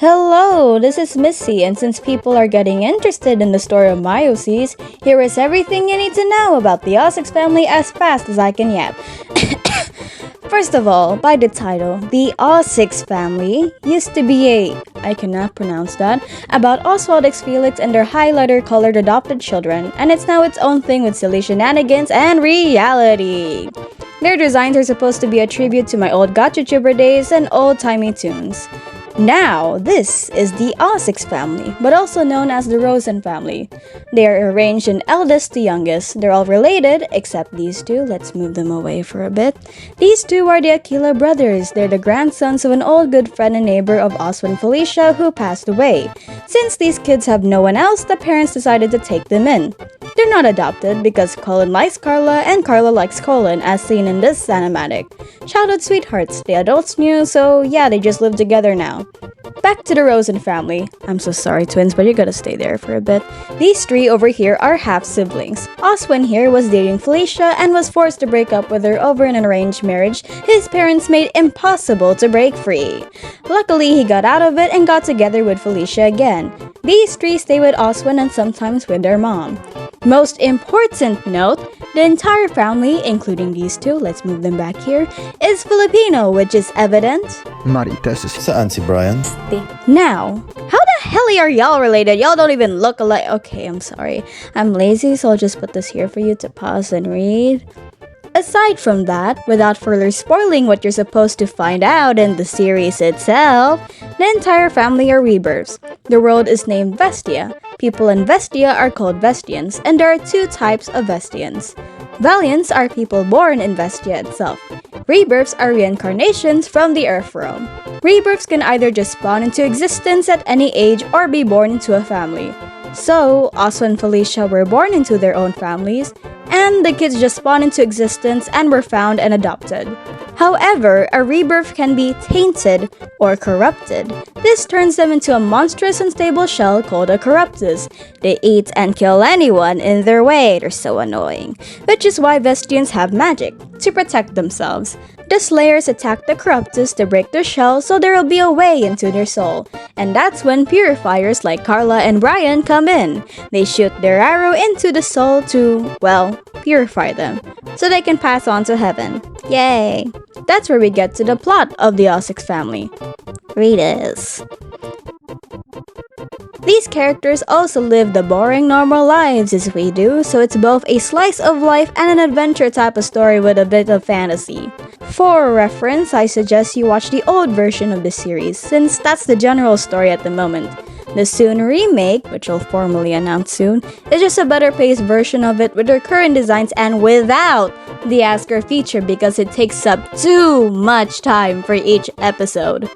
Hello, this is Missy, and since people are getting interested in the story of Myosis, here is everything you need to know about the Oix family as fast as I can yap. First of all, by the title, the Oix family used to be I cannot pronounce that, about Oswald X Felix and their highlighter colored adopted children, and it's now its own thing with silly shenanigans and reality. Their designs are supposed to be a tribute to my old gotcha-tuber days and old-timey tunes. Now, this is the Oix family, but also known as the Rosen family. They are arranged in eldest to youngest. They're all related, except these two. Let's move them away for a bit. These two are the Aquila brothers. They're the grandsons of an old good friend and neighbor of Oswin and Felicia who passed away. Since these kids have no one else, the parents decided to take them in. They're not adopted because Colin likes Carla and Carla likes Colin, as seen in this cinematic. Childhood sweethearts, the adults knew, so yeah, they just live together now. Back to the Rosen family. I'm so sorry, twins, but you gotta stay there for a bit. These three over here are half-siblings. Oswin here was dating Felicia and was forced to break up with her over an arranged marriage his parents made impossible to break free. Luckily, he got out of it and got together with Felicia again. These three stay with Oswin and sometimes with their mom. Most important note, the entire family, including these two, let's move them back here, is Filipino, which is evident. Marites saan si Brian? Now, how the hell are y'all related? Y'all don't even look alike. Okay, I'm sorry. I'm lazy, so I'll just put this here for you to pause and read. Aside from that, without further spoiling what you're supposed to find out in the series itself, the entire family are rebirths. The world is named Vestia. People in Vestia are called Vestians, and there are two types of Vestians. Valiants are people born in Vestia itself. Rebirths are reincarnations from the Earth realm. Rebirths can either just spawn into existence at any age or be born into a family. So, Oswin and Felicia were born into their own families, and the kids just spawned into existence and were found and adopted. However, a rebirth can be tainted or corrupted. This turns them into a monstrous unstable shell called a Corruptus. They eat and kill anyone in their way. They're so annoying. Which is why Vestians have magic, to protect themselves. The Slayers attack the Corruptus to break their shell so there will be a way into their soul. And that's when purifiers like Carla and Brian come in. They shoot their arrow into the soul to, well, purify them, so they can pass on to heaven. Yay! That's where we get to the plot of the Oix family. Read us. These characters also live the boring normal lives as we do, so it's both a slice of life and an adventure type of story with a bit of fantasy. For reference, I suggest you watch the old version of the series, since that's the general story at the moment. The soon remake, which will formally announce soon, is just a better paced version of it with their current designs and without the Asker feature because it takes up too much time for each episode.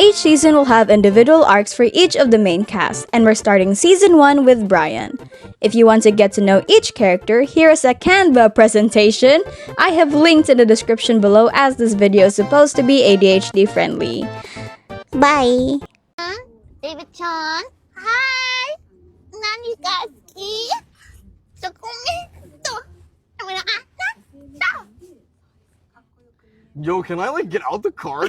Each season will have individual arcs for each of the main cast, and we're starting season 1 with Brian. If you want to get to know each character, here is a Canva presentation I have linked in the description below, as this video is supposed to be ADHD friendly. Bye! David Chan. Hi. Nani Gaski. Yo, can I get out the car?